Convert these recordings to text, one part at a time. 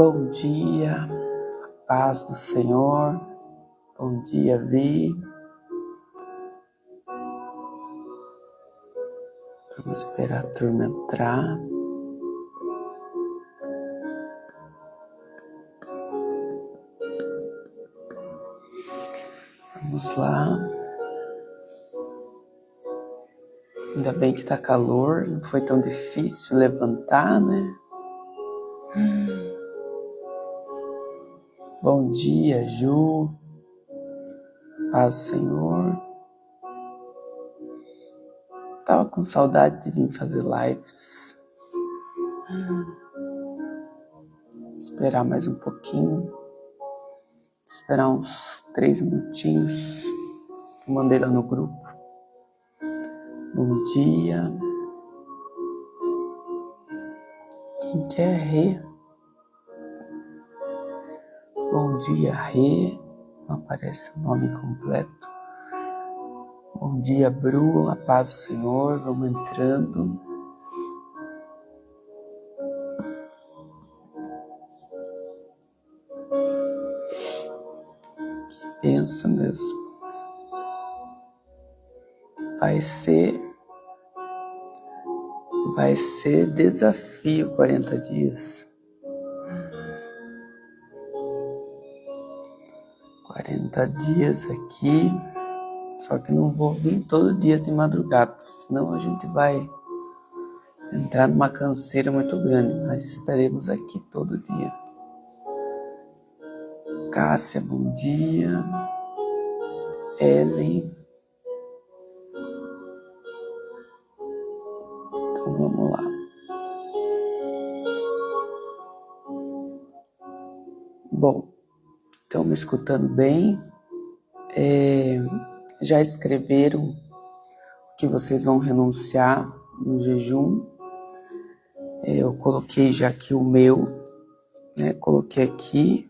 Bom dia, paz do Senhor. Bom dia, Vi. Vamos esperar a turma entrar. Vamos lá. Ainda bem que tá calor, não foi tão difícil levantar, né? Bom dia, Ju. Paz do Senhor. Tava com saudade de vir fazer lives. Vou esperar mais um pouquinho. Esperar uns 3 minutinhos. Mandei lá no grupo. Bom dia. Quem quer Rê? Bom dia, Rê. Não aparece o nome completo. Bom dia, Bru. A paz do Senhor. Vamos entrando. Que bênção mesmo. Vai ser desafio 40 dias. 40 dias aqui, só que não vou vir todo dia de madrugada, senão a gente vai entrar numa canseira muito grande, mas estaremos aqui todo dia. Cássia, bom dia. Ellen. Então vamos lá. Bom, estão me escutando bem? Já escreveram que vocês vão renunciar no jejum? Eu coloquei já aqui o meu, né? Coloquei aqui,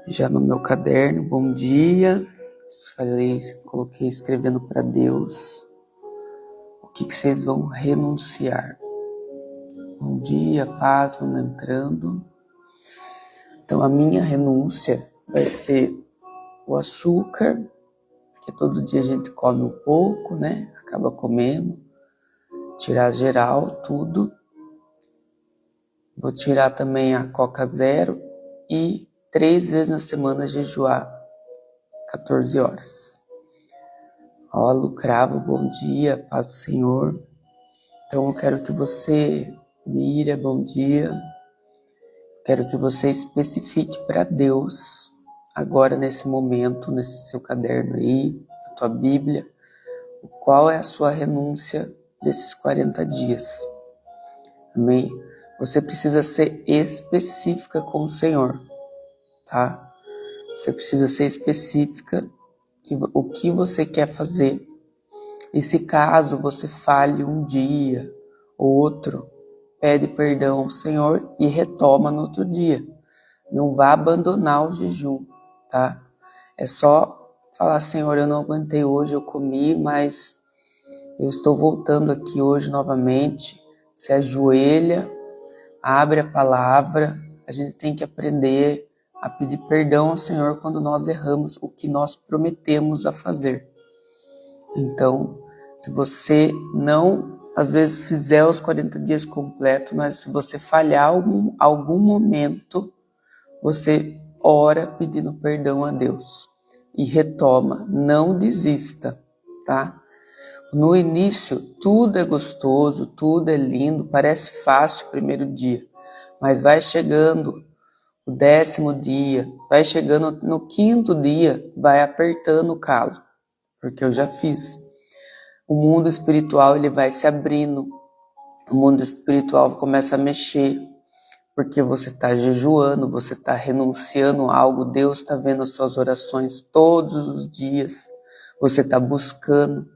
já no meu caderno, bom dia. Coloquei escrevendo para Deus o que vocês vão renunciar. Bom dia, paz, vamos entrando. Então a minha renúncia vai ser o açúcar, porque todo dia a gente come um pouco, né? Acaba comendo. Tirar geral, tudo. Vou tirar também a Coca Zero e 3 vezes na semana jejuar 14 horas. Ó, Lucravo, bom dia, paz do Senhor. Então eu quero que você, Mira, bom dia. Quero que você especifique para Deus, agora nesse momento, nesse seu caderno aí, na tua Bíblia, qual é a sua renúncia desses 40 dias. Amém? Você precisa ser específica com o Senhor, tá? Você precisa ser específica o que você quer fazer. E se caso você falhe um dia ou outro, pede perdão ao Senhor e retoma no outro dia. Não vá abandonar o jejum, tá? É só falar, Senhor, eu não aguentei hoje, eu comi, mas eu estou voltando aqui hoje novamente. Se ajoelha, abre a palavra. A gente tem que aprender a pedir perdão ao Senhor quando nós erramos o que nós prometemos a fazer. Então, se você não, às vezes, fizer os 40 dias completos, mas se você falhar algum momento, você ora pedindo perdão a Deus e retoma, não desista, tá? No início, tudo é gostoso, tudo é lindo, parece fácil o primeiro dia, mas vai chegando o 10º dia, vai chegando no 5º dia, vai apertando o calo, porque eu já fiz. O mundo espiritual ele vai se abrindo, o mundo espiritual começa a mexer, porque você está jejuando, você está renunciando a algo, Deus está vendo as suas orações todos os dias, você está buscando.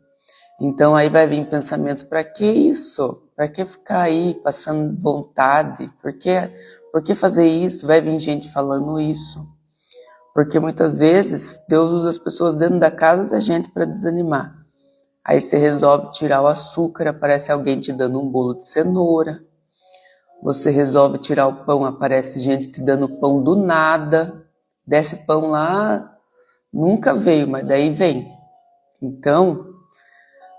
Então aí vai vir pensamentos, para que isso? Para que ficar aí passando vontade? Por que fazer isso? Vai vir gente falando isso. Porque muitas vezes Deus usa as pessoas dentro da casa da gente para desanimar. Aí você resolve tirar o açúcar, aparece alguém te dando um bolo de cenoura. Você resolve tirar o pão, aparece gente te dando pão do nada, desce pão lá, nunca veio, mas daí vem. Então,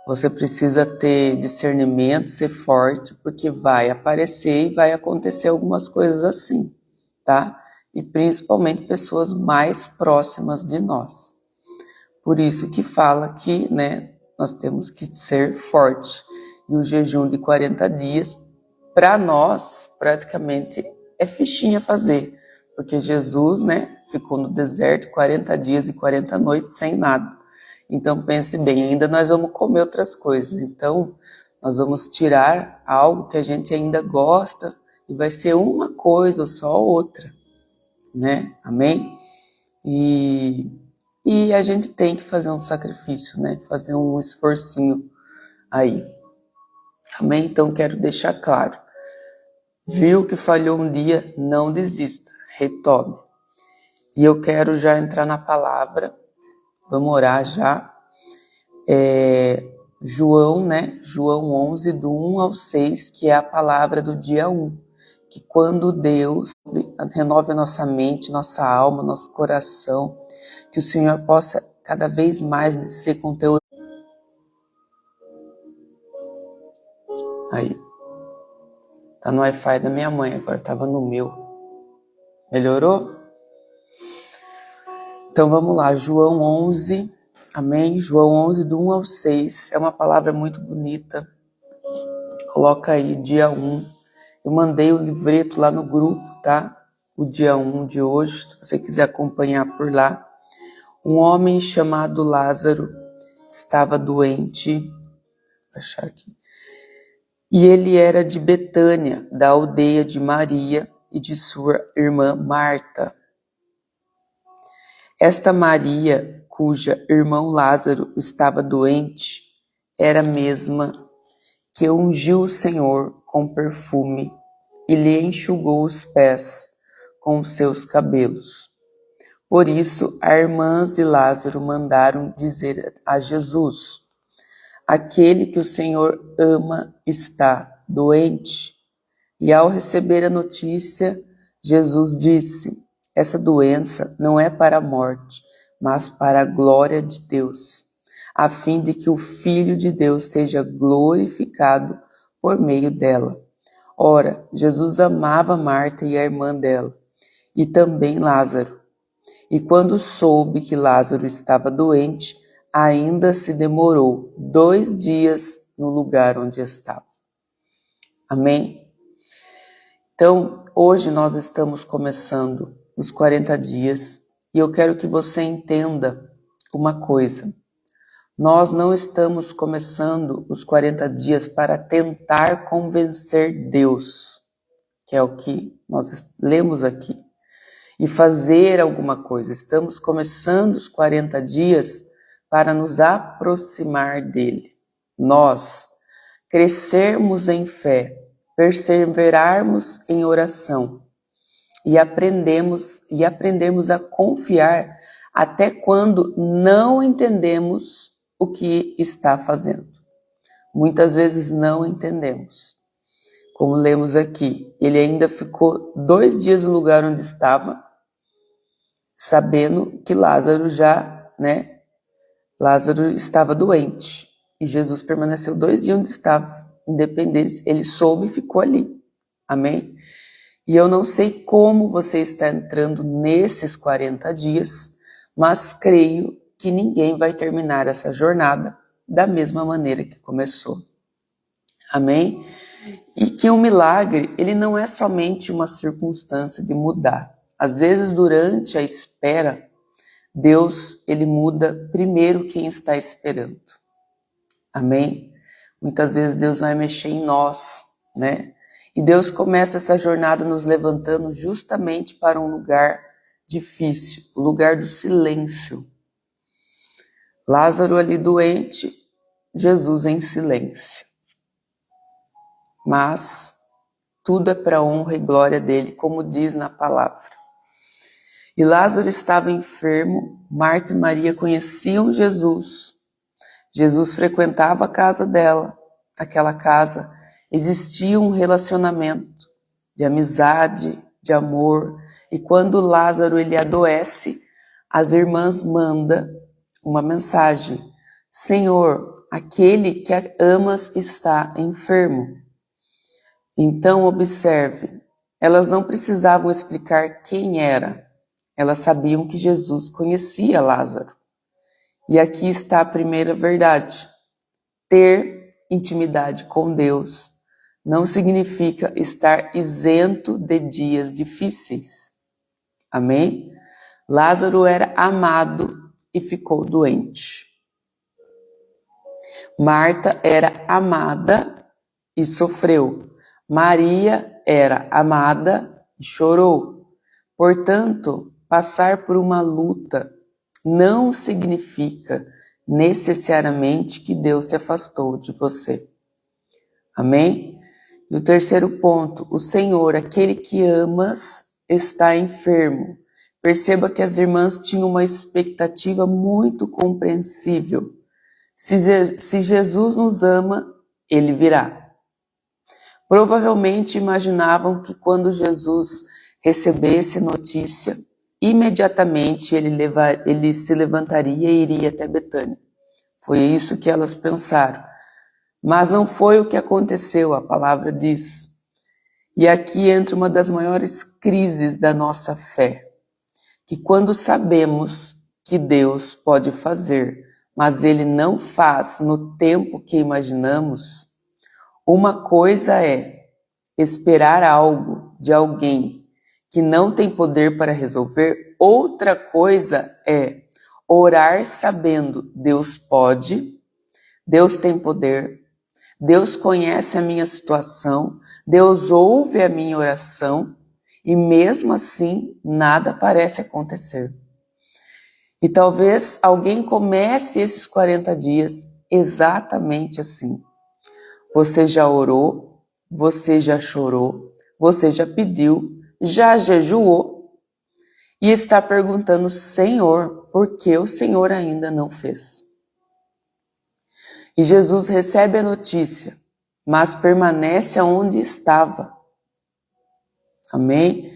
você precisa ter discernimento, ser forte, porque vai aparecer e vai acontecer algumas coisas assim, tá? E principalmente pessoas mais próximas de nós. Por isso que fala que, né, nós temos que ser forte. E o jejum de 40 dias, para nós, praticamente é fichinha fazer. Porque Jesus, né, ficou no deserto 40 dias e 40 noites sem nada. Então pense bem, ainda nós vamos comer outras coisas. Então nós vamos tirar algo que a gente ainda gosta e vai ser uma coisa ou só outra, né? Amém? E a gente tem que fazer um sacrifício, né? Fazer um esforcinho aí. Amém? Então quero deixar claro. Viu que falhou um dia, não desista, retome. E eu quero já entrar na palavra, vamos orar já. João, né? João 11, do 1 ao 6, que é a palavra do dia 1. Que quando Deus renove a nossa mente, nossa alma, nosso coração, que o Senhor possa cada vez mais descer com teu... Aí. Tá no Wi-Fi da minha mãe, agora tava no meu. Melhorou? Então vamos lá, João 11, amém? João 11, do 1 ao 6, é uma palavra muito bonita. Coloca aí, dia 1. Eu mandei o livreto lá no grupo, tá? O dia 1 de hoje, se você quiser acompanhar por lá. Um homem chamado Lázaro estava doente. Vou achar aqui. E ele era de Betânia, da aldeia de Maria e de sua irmã Marta. Esta Maria, cuja irmão Lázaro estava doente, era a mesma que ungiu o Senhor com perfume e lhe enxugou os pés com os seus cabelos. Por isso, as irmãs de Lázaro mandaram dizer a Jesus: aquele que o Senhor ama está doente. E ao receber a notícia, Jesus disse: essa doença não é para a morte, mas para a glória de Deus, a fim de que o Filho de Deus seja glorificado por meio dela. Ora, Jesus amava Marta e a irmã dela, e também Lázaro. E quando soube que Lázaro estava doente, ainda se demorou 2 dias no lugar onde estava. Amém? Então, hoje nós estamos começando os 40 dias e eu quero que você entenda uma coisa. Nós não estamos começando os 40 dias para tentar convencer Deus, que é o que nós lemos aqui, e fazer alguma coisa. Estamos começando os 40 dias para nos aproximar dele. Nós crescermos em fé, perseverarmos em oração e aprendermos a confiar até quando não entendemos o que está fazendo. Muitas vezes não entendemos. Como lemos aqui, ele ainda ficou 2 dias no lugar onde estava, sabendo que Lázaro estava doente. E Jesus permaneceu 2 dias onde estava, independente, ele soube e ficou ali. Amém? E eu não sei como você está entrando nesses 40 dias, mas creio que ninguém vai terminar essa jornada da mesma maneira que começou. Amém? E que o milagre, ele não é somente uma circunstância de mudar. Às vezes, durante a espera, Deus, ele muda primeiro quem está esperando. Amém? Muitas vezes Deus vai mexer em nós, né? E Deus começa essa jornada nos levantando justamente para um lugar difícil, o lugar do silêncio. Lázaro ali doente, Jesus em silêncio. Mas tudo é para a honra e glória dele, como diz na palavra. E Lázaro estava enfermo, Marta e Maria conheciam Jesus. Jesus frequentava a casa dela, aquela casa existia um relacionamento. de amizade, de amor. E quando Lázaro ele adoece, as irmãs mandam uma mensagem: Senhor, aquele que amas está enfermo. Então observe, elas não precisavam explicar quem era. Elas sabiam que Jesus conhecia Lázaro. E aqui está a primeira verdade. Ter intimidade com Deus não significa estar isento de dias difíceis. Amém? Lázaro era amado e ficou doente. Marta era amada e sofreu. Maria era amada e chorou. Portanto, passar por uma luta não significa necessariamente que Deus se afastou de você. Amém? E o terceiro ponto, o Senhor, aquele que amas, está enfermo. Perceba que as irmãs tinham uma expectativa muito compreensível. Se Jesus nos ama, ele virá. Provavelmente imaginavam que quando Jesus recebesse notícia, imediatamente ele se levantaria e iria até Betânia. Foi isso que elas pensaram. Mas não foi o que aconteceu, a palavra diz. E aqui entra uma das maiores crises da nossa fé. Que quando sabemos que Deus pode fazer, mas Ele não faz no tempo que imaginamos, uma coisa é esperar algo de alguém que não tem poder para resolver, outra coisa é orar sabendo Deus pode, Deus tem poder, Deus conhece a minha situação, Deus ouve a minha oração e mesmo assim nada parece acontecer. E talvez alguém comece esses 40 dias exatamente assim. Você já orou, você já chorou, você já pediu, já jejuou e está perguntando, Senhor, por que o Senhor ainda não fez? E Jesus recebe a notícia, mas permanece aonde estava. Amém?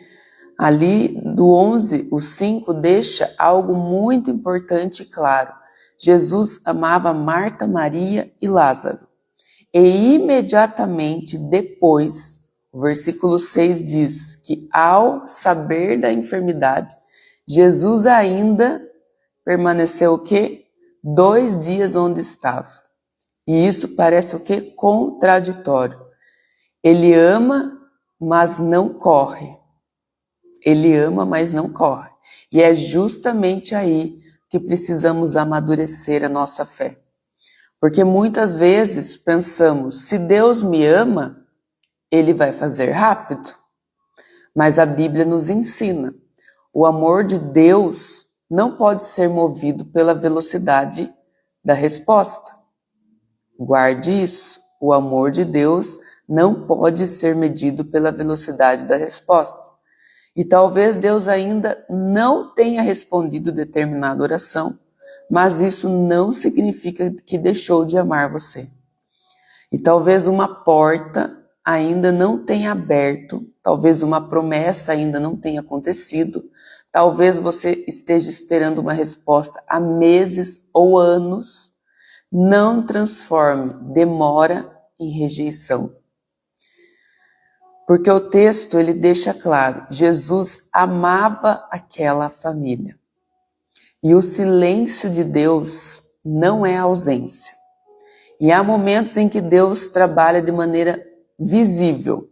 Ali do 11, o 5 deixa algo muito importante e claro. Jesus amava Marta, Maria e Lázaro. E imediatamente depois, o versículo 6 diz que ao saber da enfermidade, Jesus ainda permaneceu o quê? 2 dias onde estava. E isso parece o quê? Contraditório. Ele ama, mas não corre. Ele ama, mas não corre. E é justamente aí que precisamos amadurecer a nossa fé. Porque muitas vezes pensamos, se Deus me ama, Ele vai fazer rápido. Mas a Bíblia nos ensina, o amor de Deus não pode ser movido pela velocidade da resposta. Guarde isso, o amor de Deus não pode ser medido pela velocidade da resposta. E talvez Deus ainda não tenha respondido determinada oração, mas isso não significa que deixou de amar você. E talvez uma porta ainda não tenha aberto, talvez uma promessa ainda não tenha acontecido, talvez você esteja esperando uma resposta há meses ou anos. Não transforme demora em rejeição. Porque o texto ele deixa claro, Jesus amava aquela família. E o silêncio de Deus não é ausência. E há momentos em que Deus trabalha de maneira visível,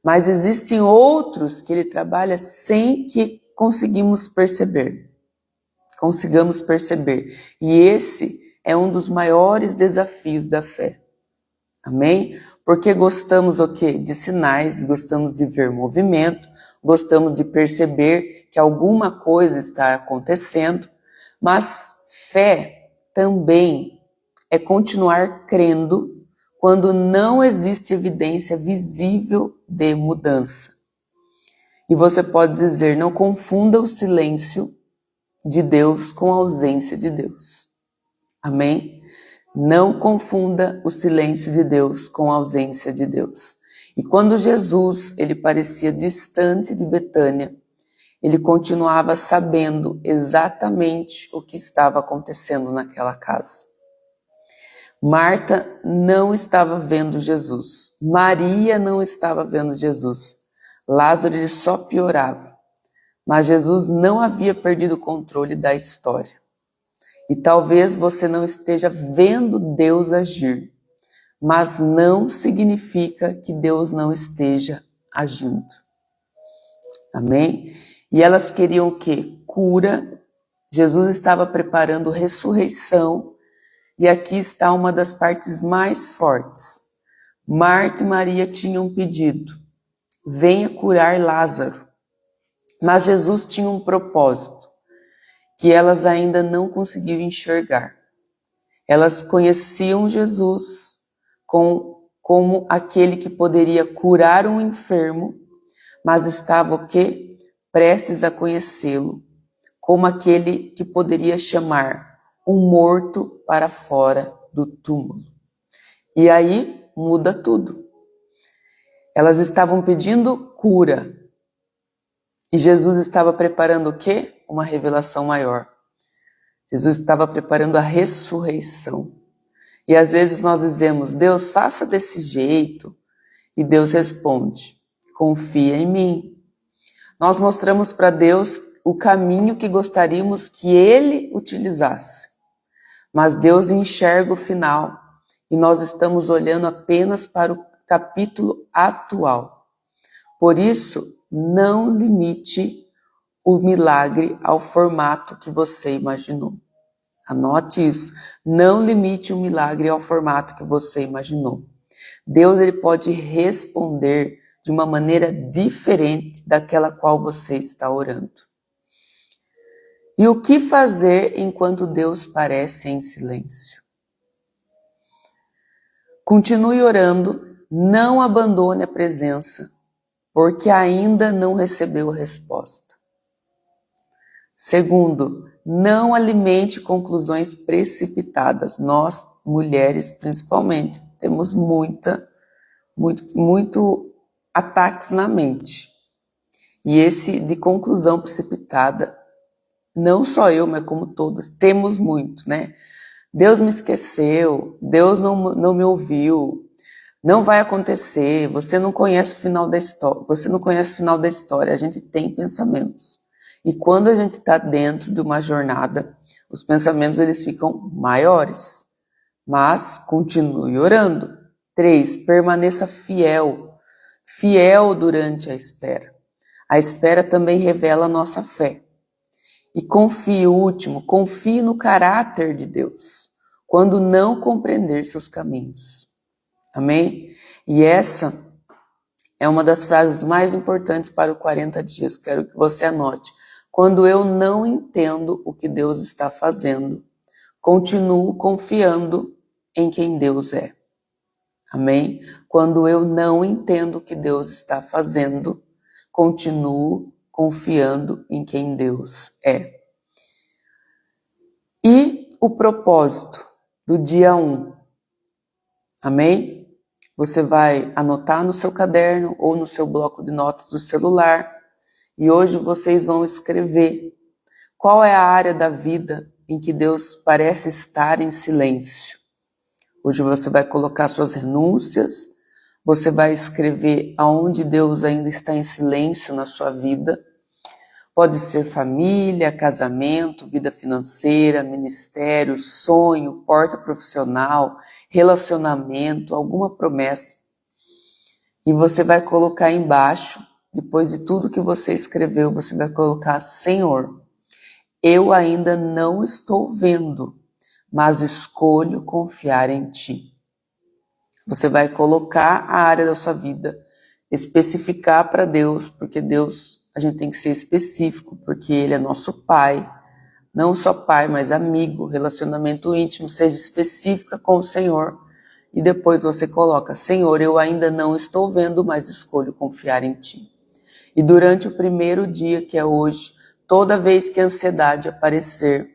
mas existem outros que Ele trabalha sem que consigamos perceber. E esse é um dos maiores desafios da fé. Amém? Porque gostamos o quê? De sinais, gostamos de ver movimento, gostamos de perceber que alguma coisa está acontecendo, mas fé também é continuar crendo quando não existe evidência visível de mudança. E você pode dizer, não confunda o silêncio de Deus com a ausência de Deus. Amém? Não confunda o silêncio de Deus com a ausência de Deus. E quando Jesus ele parecia distante de Betânia, ele continuava sabendo exatamente o que estava acontecendo naquela casa. Marta não estava vendo Jesus. Maria não estava vendo Jesus. Lázaro ele só piorava. Mas Jesus não havia perdido o controle da história. E talvez você não esteja vendo Deus agir, mas não significa que Deus não esteja agindo. Amém? E elas queriam o quê? Cura. Jesus estava preparando ressurreição. E aqui está uma das partes mais fortes. Marta e Maria tinham pedido: venha curar Lázaro. Mas Jesus tinha um propósito que elas ainda não conseguiam enxergar. Elas conheciam Jesus como aquele que poderia curar um enfermo, mas estava o quê? Prestes a conhecê-lo como aquele que poderia chamar um morto para fora do túmulo. E aí muda tudo. Elas estavam pedindo cura. E Jesus estava preparando o quê? Uma revelação maior. Jesus estava preparando a ressurreição. E às vezes nós dizemos: Deus, faça desse jeito. E Deus responde: confia em mim. Nós mostramos para Deus o caminho que gostaríamos que Ele utilizasse. Mas Deus enxerga o final e nós estamos olhando apenas para o capítulo atual. Por isso, não limite o milagre ao formato que você imaginou. Anote isso. Não limite o milagre ao formato que você imaginou. Deus ele pode responder de uma maneira diferente daquela qual você está orando. E o que fazer enquanto Deus parece em silêncio? Continue orando, não abandone a presença, porque ainda não recebeu a resposta. Segundo, não alimente conclusões precipitadas. Nós, mulheres principalmente, temos muito ataques na mente. E esse de conclusão precipitada, não só eu, mas como todas, temos muito, né? Deus me esqueceu, Deus não me ouviu, não vai acontecer, você não conhece o final da história, a gente tem pensamentos. E quando a gente está dentro de uma jornada, os pensamentos eles ficam maiores. Mas continue orando. 3, permaneça fiel. Fiel durante a espera. A espera também revela a nossa fé. E confie, último, confie no caráter de Deus, quando não compreender seus caminhos. Amém? E essa é uma das frases mais importantes para o 40 dias. Quero que você anote. Quando eu não entendo o que Deus está fazendo, continuo confiando em quem Deus é. Amém? Quando eu não entendo o que Deus está fazendo, continuo confiando em quem Deus é. E o propósito do dia 1. Amém? Você vai anotar no seu caderno ou no seu bloco de notas do celular. E hoje vocês vão escrever qual é a área da vida em que Deus parece estar em silêncio. Hoje você vai colocar suas renúncias, você vai escrever aonde Deus ainda está em silêncio na sua vida. Pode ser família, casamento, vida financeira, ministério, sonho, porta profissional, relacionamento, alguma promessa. E você vai colocar embaixo, depois de tudo que você escreveu, você vai colocar: Senhor, eu ainda não estou vendo, mas escolho confiar em Ti. Você vai colocar a área da sua vida, especificar para Deus, porque Deus, a gente tem que ser específico, porque Ele é nosso Pai, não só Pai, mas amigo, relacionamento íntimo, seja específica com o Senhor. E depois você coloca: Senhor, eu ainda não estou vendo, mas escolho confiar em Ti. E durante o primeiro dia, que é hoje, toda vez que a ansiedade aparecer,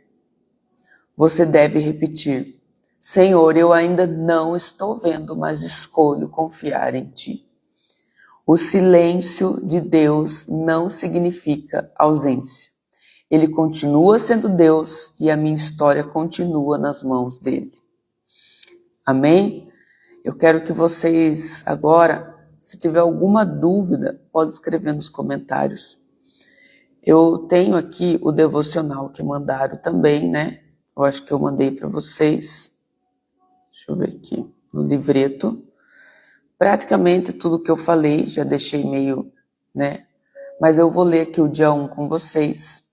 você deve repetir: Senhor, eu ainda não estou vendo, mas escolho confiar em Ti. O silêncio de Deus não significa ausência. Ele continua sendo Deus e a minha história continua nas mãos dele. Amém? Eu quero que vocês agora, se tiver alguma dúvida, pode escrever nos comentários. Eu tenho aqui o devocional que mandaram também, né? Eu acho que eu mandei para vocês. Deixa eu ver aqui, no livreto. Praticamente tudo que eu falei, já deixei meio, né? Mas eu vou ler aqui o dia 1 com vocês.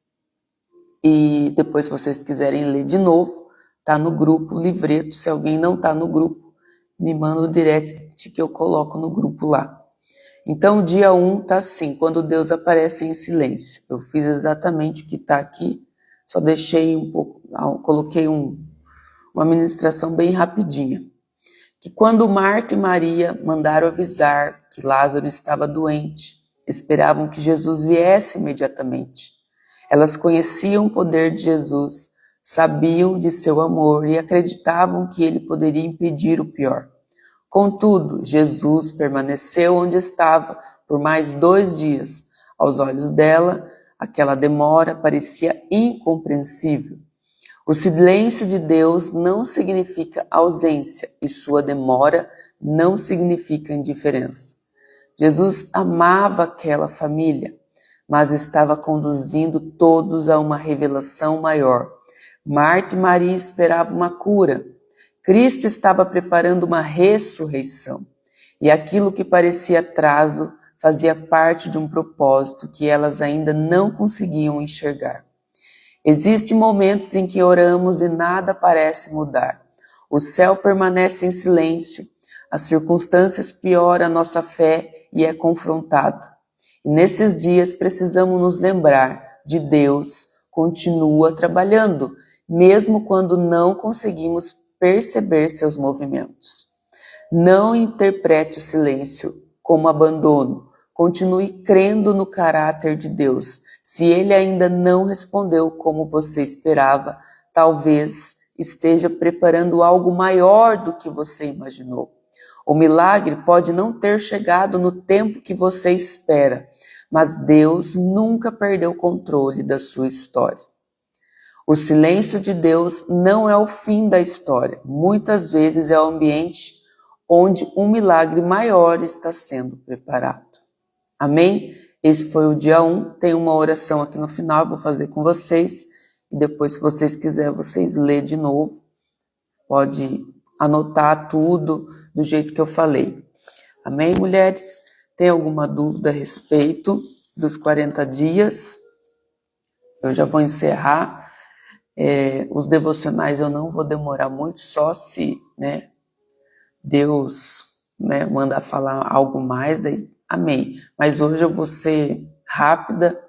E depois, se vocês quiserem ler de novo, tá no grupo livreto. Se alguém não tá no grupo, me manda o direct que eu coloco no grupo lá. Então, o dia 1 tá assim, quando Deus aparece em silêncio. Eu fiz exatamente o que tá aqui, só deixei um pouco, coloquei uma ministração bem rapidinha. Que quando Marta e Maria mandaram avisar que Lázaro estava doente, esperavam que Jesus viesse imediatamente. Elas conheciam o poder de Jesus, sabiam de seu amor e acreditavam que ele poderia impedir o pior. Contudo, Jesus permaneceu onde estava por mais 2 dias. Aos olhos dela, aquela demora parecia incompreensível. O silêncio de Deus não significa ausência e sua demora não significa indiferença. Jesus amava aquela família, mas estava conduzindo todos a uma revelação maior. Marta e Maria esperavam uma cura. Cristo estava preparando uma ressurreição. E aquilo que parecia atraso fazia parte de um propósito que elas ainda não conseguiam enxergar. Existem momentos em que oramos e nada parece mudar. O céu permanece em silêncio, as circunstâncias pioram a nossa fé e é confrontado. E nesses dias precisamos nos lembrar de Deus continua trabalhando, mesmo quando não conseguimos perceber seus movimentos. Não interprete o silêncio como abandono. Continue crendo no caráter de Deus. Se ele ainda não respondeu como você esperava, talvez esteja preparando algo maior do que você imaginou. O milagre pode não ter chegado no tempo que você espera, mas Deus nunca perdeu o controle da sua história. O silêncio de Deus não é o fim da história. Muitas vezes é o ambiente onde um milagre maior está sendo preparado. Amém? Esse foi o dia 1. Tem uma oração aqui no final, vou fazer com vocês. E depois, se vocês quiserem, vocês lê de novo. Pode anotar tudo do jeito que eu falei. Amém, mulheres? Tem alguma dúvida a respeito dos 40 dias? Eu já vou encerrar. Os devocionais eu não vou demorar muito, só se Deus mandar falar algo mais, daí amém. Mas hoje eu vou ser rápida,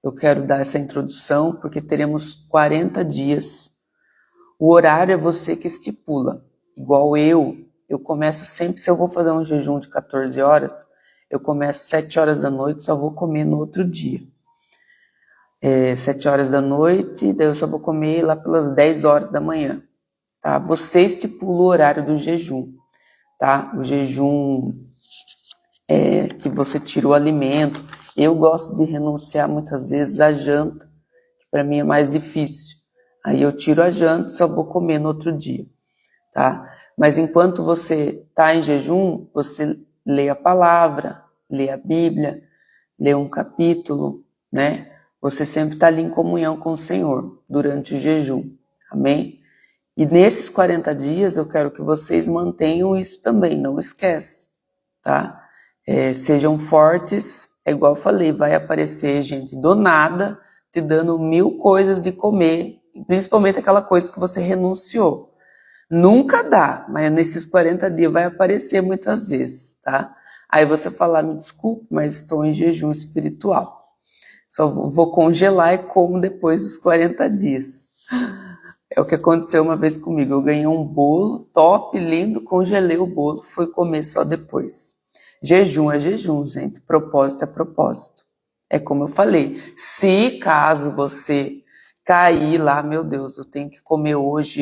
eu quero dar essa introdução, porque teremos 40 dias. O horário é você que estipula, igual eu começo sempre, se eu vou fazer um jejum de 14 horas, eu começo 7 horas da noite, só vou comer no outro dia. 7 horas da noite, daí eu só vou comer lá pelas 10 horas da manhã, tá? Você estipula o horário do jejum, tá? O jejum que você tira o alimento. Eu gosto de renunciar muitas vezes à janta, que para mim é mais difícil. Aí eu tiro a janta e só vou comer no outro dia, tá? Mas enquanto você está em jejum, você lê a palavra, lê a Bíblia, lê um capítulo, né? Você sempre está ali em comunhão com o Senhor durante o jejum, amém? E nesses 40 dias eu quero que vocês mantenham isso também, não esquece, tá? Sejam fortes, é igual eu falei, vai aparecer gente do nada te dando 1000 coisas de comer, principalmente aquela coisa que você renunciou. Nunca dá, mas nesses 40 dias vai aparecer muitas vezes, tá? Aí você fala, me desculpe, mas estou em jejum espiritual. Só vou congelar e como depois dos 40 dias. É o que aconteceu uma vez comigo. Eu ganhei um bolo top, lindo, congelei o bolo, fui comer só depois. Jejum é jejum, gente. Propósito é propósito. É como eu falei. Se caso você cair lá, meu Deus, eu tenho que comer hoje,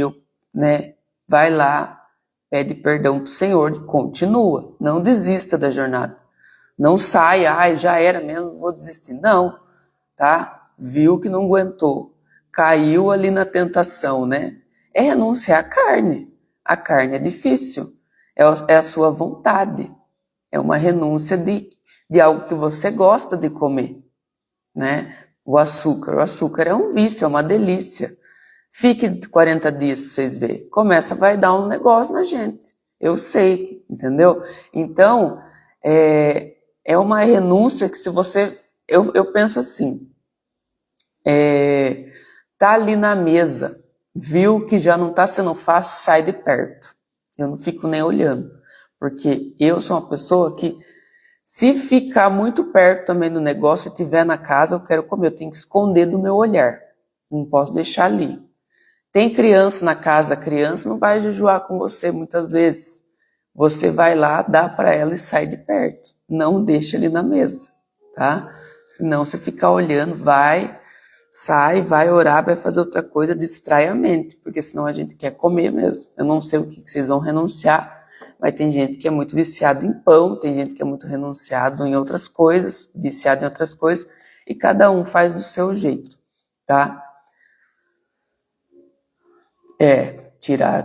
vai lá, pede perdão pro Senhor, continua. Não desista da jornada. Não sai, ai, já era mesmo, vou desistir. Não, tá? Viu que não aguentou, caiu ali na tentação, né? É renunciar à carne. A carne é difícil, é a sua vontade. É uma renúncia de algo que você gosta de comer, né? O açúcar é um vício, é uma delícia. Fique 40 dias para vocês verem. Vai dar uns negócios na gente. Eu sei, entendeu? Então, é uma renúncia que se você... Eu penso assim, tá ali na mesa, viu que já não tá sendo fácil, sai de perto. Eu não fico nem olhando, porque eu sou uma pessoa que, se ficar muito perto também do negócio e estiver na casa, eu quero comer, eu tenho que esconder do meu olhar, não posso deixar ali. Tem criança na casa, a criança não vai jejuar com você muitas vezes. Você vai lá, dá para ela e sai de perto. Não deixa ali na mesa, tá? Senão você ficar olhando, sai, vai orar, vai fazer outra coisa, distrai a mente, porque senão a gente quer comer mesmo. Eu não sei o que vocês vão renunciar, mas tem gente que é muito viciado em pão, tem gente que é muito renunciado em outras coisas, viciado em outras coisas, e cada um faz do seu jeito, tá?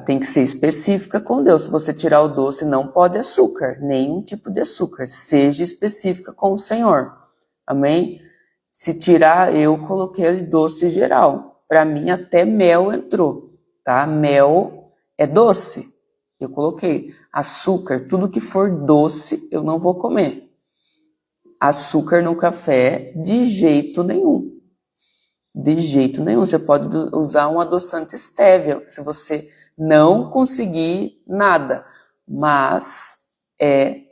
Tem que ser específica com Deus. Se você tirar o doce, não pode açúcar, nenhum tipo de açúcar. Seja específica com o Senhor. Amém? Se tirar, eu coloquei doce geral. Para mim, até mel entrou, tá? Mel é doce. Eu coloquei açúcar, tudo que for doce, eu não vou comer. Açúcar no café, de jeito nenhum. De jeito nenhum. Você pode usar um adoçante stevia, se você não conseguir nada, mas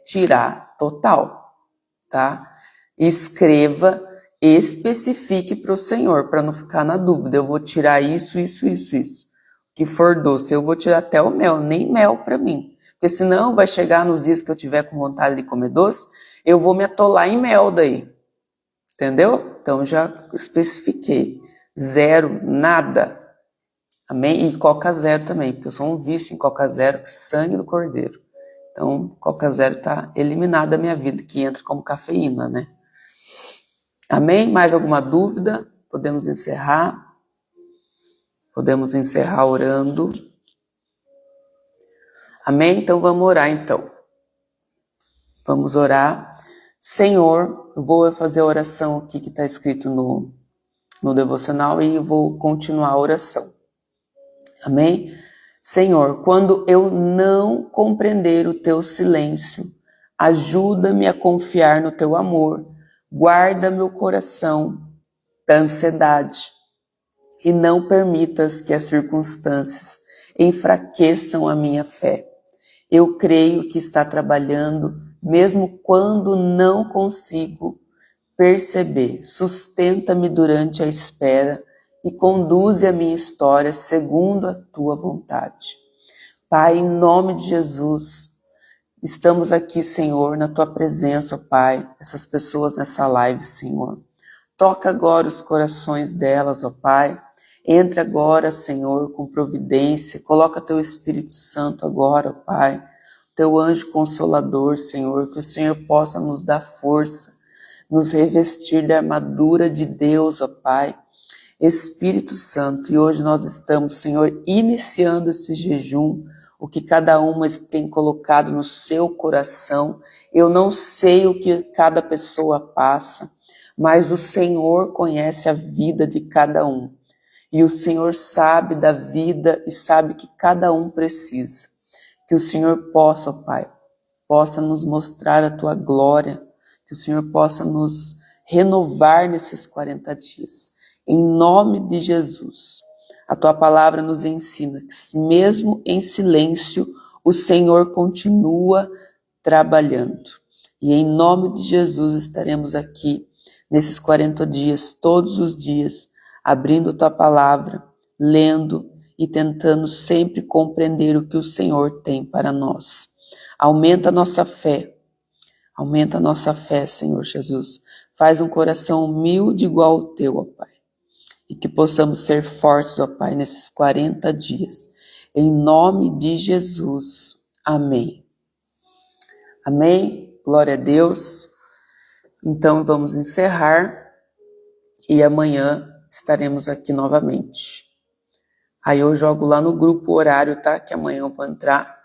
tirar total, tá? Escreva, especifique para o Senhor, para não ficar na dúvida. Eu vou tirar isso. O que for doce, eu vou tirar até o mel, nem mel para mim. Porque senão vai chegar nos dias que eu tiver com vontade de comer doce, eu vou me atolar em mel daí. Entendeu? Então já especifiquei. 0, nada. Amém? E Coca Zero também, porque eu sou um vício em Coca Zero, sangue do cordeiro. Então, Coca Zero está eliminada da minha vida, que entra como cafeína, né? Amém? Mais alguma dúvida? Podemos encerrar? Podemos encerrar orando. Amém? Então vamos orar então. Vamos orar. Senhor, eu vou fazer a oração aqui que está escrito no devocional e eu vou continuar a oração. Amém? Senhor, quando eu não compreender o teu silêncio, ajuda-me a confiar no teu amor, guarda meu coração da ansiedade e não permitas que as circunstâncias enfraqueçam a minha fé. Eu creio que está trabalhando, mesmo quando não consigo perceber. Sustenta-me durante a espera e conduze a minha história segundo a tua vontade. Pai, em nome de Jesus, estamos aqui, Senhor, na tua presença, Pai, essas pessoas nessa live, Senhor. Toca agora os corações delas, ó Pai. Entra agora, Senhor, com providência. Coloca teu Espírito Santo agora, ó Pai. Teu anjo consolador, Senhor, que o Senhor possa nos dar força, nos revestir da armadura de Deus, ó Pai. Espírito Santo, e hoje nós estamos, Senhor, iniciando esse jejum, o que cada uma tem colocado no seu coração. Eu não sei o que cada pessoa passa, mas o Senhor conhece a vida de cada um. E o Senhor sabe da vida e sabe que cada um precisa. Que o Senhor possa, ó Pai, possa nos mostrar a tua glória, que o Senhor possa nos renovar nesses 40 dias. Em nome de Jesus. A tua palavra nos ensina que mesmo em silêncio, o Senhor continua trabalhando. E em nome de Jesus estaremos aqui nesses 40 dias, todos os dias, abrindo a tua palavra, lendo e tentando sempre compreender o que o Senhor tem para nós. Aumenta a nossa fé, Senhor Jesus. Faz um coração humilde igual ao teu, ó Pai. E que possamos ser fortes, ó Pai, nesses 40 dias. Em nome de Jesus. Amém. Amém. Glória a Deus. Então vamos encerrar e amanhã estaremos aqui novamente. Aí eu jogo lá no grupo o horário, tá? Que amanhã eu vou entrar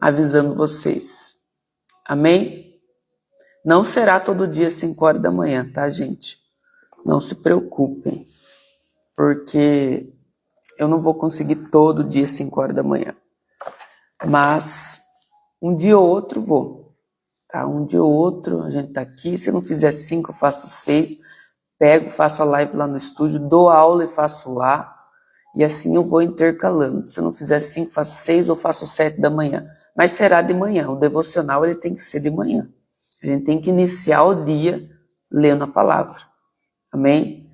avisando vocês. Amém? Não será todo dia 5 horas da manhã, tá, gente? Não se preocupem, porque eu não vou conseguir todo dia 5 horas da manhã. Mas um dia ou outro vou, tá? Um dia ou outro a gente tá aqui. Se eu não fizer 5, eu faço 6. Pego, faço a live lá no estúdio, dou aula e faço lá. E assim eu vou intercalando. Se eu não fizer 5, faço 6 ou faço 7 da manhã. Mas será de manhã. O devocional ele tem que ser de manhã. A gente tem que iniciar o dia lendo a palavra. Amém?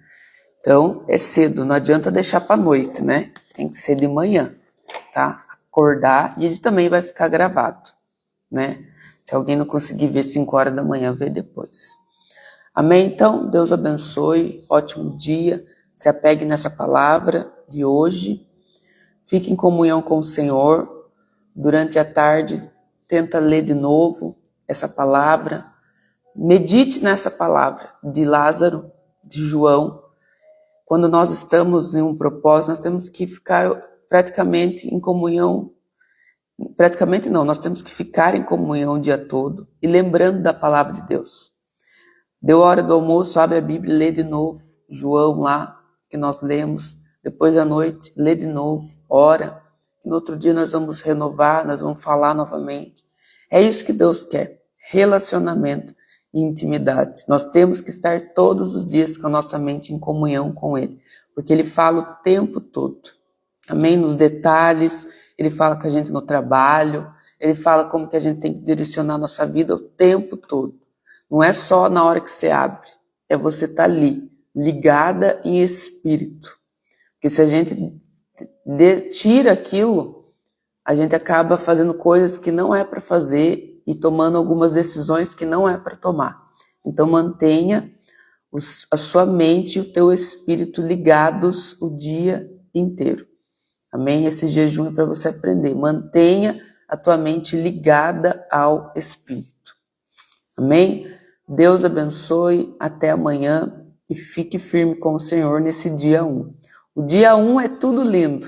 Então, é cedo. Não adianta deixar para noite, né? Tem que ser de manhã, tá? Acordar. E ele também vai ficar gravado, né? Se alguém não conseguir ver 5 horas da manhã, vê depois. Amém? Então, Deus abençoe. Ótimo dia. Se apegue nessa palavra de hoje. Fique em comunhão com o Senhor. Durante a tarde, tenta ler de novo essa palavra. Medite nessa palavra de Lázaro, de João. Quando nós estamos em um propósito, nós temos que ficar praticamente em comunhão. Praticamente não, nós temos que ficar em comunhão o dia todo e lembrando da palavra de Deus. Deu a hora do almoço, abre a Bíblia e lê de novo. João lá, que nós lemos. Depois da noite, lê de novo, ora. E no outro dia nós vamos renovar, nós vamos falar novamente. É isso que Deus quer, relacionamento e intimidade. Nós temos que estar todos os dias com a nossa mente em comunhão com Ele, porque Ele fala o tempo todo. Amém? Nos detalhes, Ele fala com a gente no trabalho, Ele fala como que a gente tem que direcionar a nossa vida o tempo todo. Não é só na hora que você abre, é você estar ali, ligada em espírito. Porque se a gente tira aquilo, a gente acaba fazendo coisas que não é para fazer e tomando algumas decisões que não é para tomar. Então mantenha a sua mente e o teu espírito ligados o dia inteiro. Amém? Esse jejum é para você aprender. Mantenha a tua mente ligada ao espírito. Amém? Deus abençoe, até amanhã e fique firme com o Senhor nesse dia 1. O dia 1 é tudo lindo.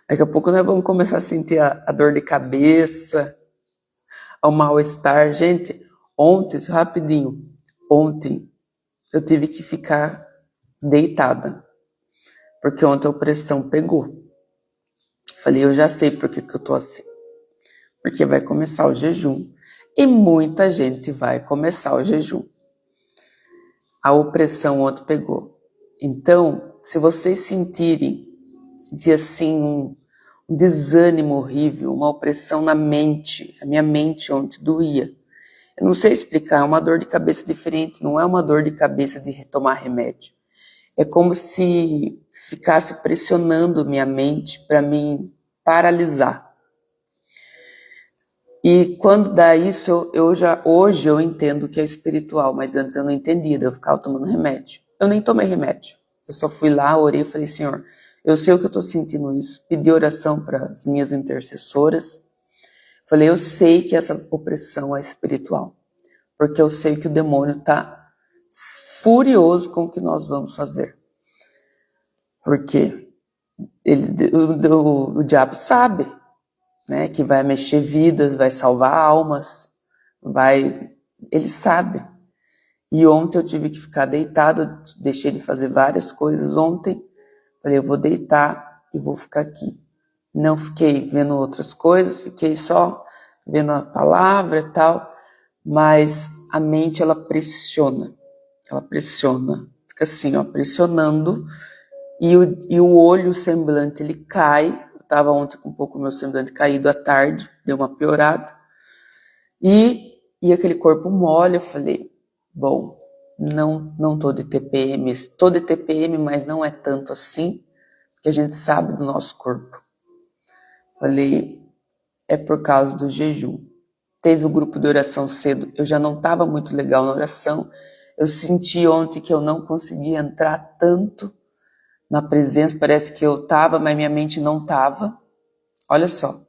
Daqui a pouco nós vamos começar a sentir a dor de cabeça, o mal-estar. Gente, ontem eu tive que ficar deitada, porque ontem a opressão pegou. Falei, eu já sei por que eu tô assim. Porque vai começar o jejum. E muita gente vai começar o jejum. A opressão ontem pegou. Então, se vocês sentir assim um desânimo horrível, uma opressão na mente, a minha mente ontem doía. Eu não sei explicar, é uma dor de cabeça diferente, não é uma dor de cabeça de tomar remédio. É como se ficasse pressionando minha mente para me paralisar. E quando dá isso, hoje eu entendo que é espiritual, mas antes eu não entendia, eu ficava tomando remédio. Eu nem tomei remédio. Eu só fui lá, orei e falei, Senhor, eu sei o que eu estou sentindo isso. Pedi oração para as minhas intercessoras. Falei, eu sei que essa opressão é espiritual, porque eu sei que o demônio está furioso com o que nós vamos fazer. Porque o diabo sabe, né, que vai mexer vidas, vai salvar almas, ele sabe. E ontem eu tive que ficar deitado, deixei de fazer várias coisas ontem, falei, eu vou deitar e vou ficar aqui. Não fiquei vendo outras coisas, fiquei só vendo a palavra e tal, mas a mente ela pressiona, fica assim, ó, pressionando, e o olho, o semblante, ele cai. Estava ontem com um pouco o meu semblante caído à tarde, deu uma piorada. E aquele corpo mole, eu falei, bom, não tô de TPM, estou de TPM, mas não é tanto assim, porque a gente sabe do nosso corpo. Falei, é por causa do jejum. Teve o grupo de oração cedo, eu já não estava muito legal na oração, eu senti ontem que eu não conseguia entrar tanto na presença, parece que eu estava, mas minha mente não estava. Olha só.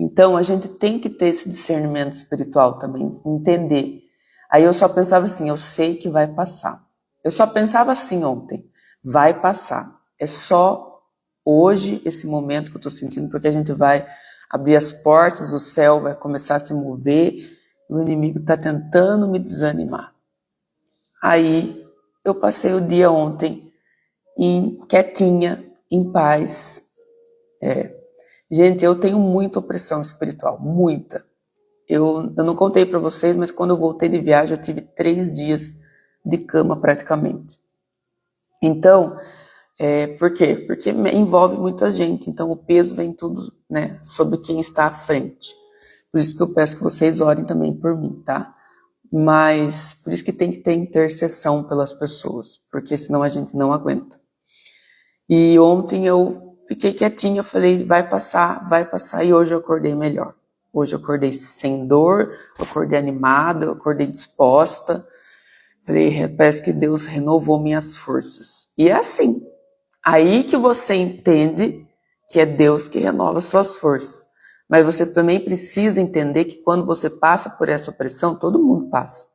Então, a gente tem que ter esse discernimento espiritual também, entender. Aí eu só pensava assim, eu sei que vai passar. Eu só pensava assim ontem, vai passar. É só hoje, esse momento que eu estou sentindo, porque a gente vai abrir as portas, o céu vai começar a se mover, e o inimigo está tentando me desanimar. Aí eu passei o dia ontem quietinha, em paz. Gente, eu tenho muita opressão espiritual, muita. Eu não contei para vocês, mas quando eu voltei de viagem, eu tive 3 dias de cama praticamente. Então, por quê? Porque envolve muita gente, então o peso vem tudo, né, sobre quem está à frente. Por isso que eu peço que vocês orem também por mim, tá? Mas por isso que tem que ter intercessão pelas pessoas, porque senão a gente não aguenta. E ontem eu fiquei quietinha, falei, vai passar, e hoje eu acordei melhor. Hoje eu acordei sem dor, eu acordei animada, eu acordei disposta. Falei, parece que Deus renovou minhas forças. E é assim, aí que você entende que é Deus que renova suas forças. Mas você também precisa entender que quando você passa por essa opressão, todo mundo passa.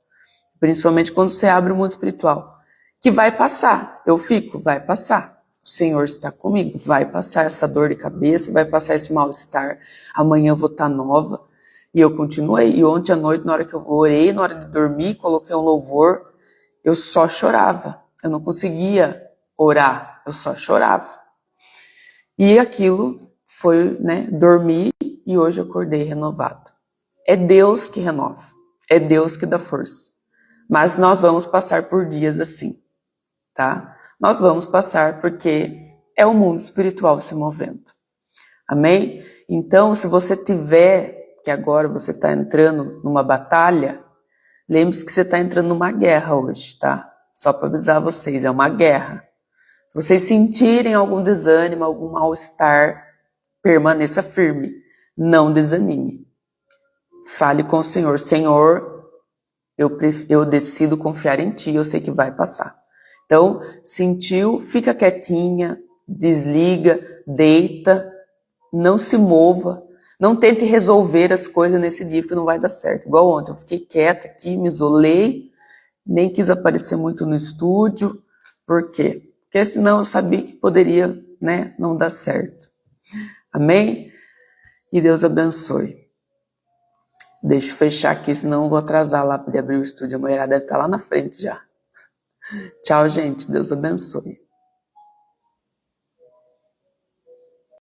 Principalmente quando você abre o mundo espiritual. Que vai passar. Eu fico, vai passar. O Senhor está comigo. Vai passar essa dor de cabeça, vai passar esse mal-estar. Amanhã eu vou estar nova. E eu continuei. E ontem à noite, na hora que eu orei, na hora de dormir, coloquei um louvor, eu só chorava. Eu não conseguia orar. Eu só chorava. E aquilo foi, né, dormir e hoje eu acordei renovado. É Deus que renova. É Deus que dá força. Mas nós vamos passar por dias assim, tá? Nós vamos passar porque é o mundo espiritual se movendo. Amém? Então, se você tiver, que agora você está entrando numa batalha, lembre-se que você está entrando numa guerra hoje, tá? Só para avisar vocês, é uma guerra. Se vocês sentirem algum desânimo, algum mal-estar, permaneça firme. Não desanime. Fale com o Senhor. Senhor, eu decido confiar em Ti, eu sei que vai passar. Então, sentiu, fica quietinha, desliga, deita, não se mova, não tente resolver as coisas nesse dia, porque não vai dar certo. Igual ontem, eu fiquei quieta aqui, me isolei, nem quis aparecer muito no estúdio. Por quê? Porque senão eu sabia que poderia, né, não dar certo. Amém? E Deus abençoe. Deixa eu fechar aqui, senão eu vou atrasar lá para abrir o estúdio. A mulherada deve estar lá na frente já. Tchau, gente. Deus abençoe.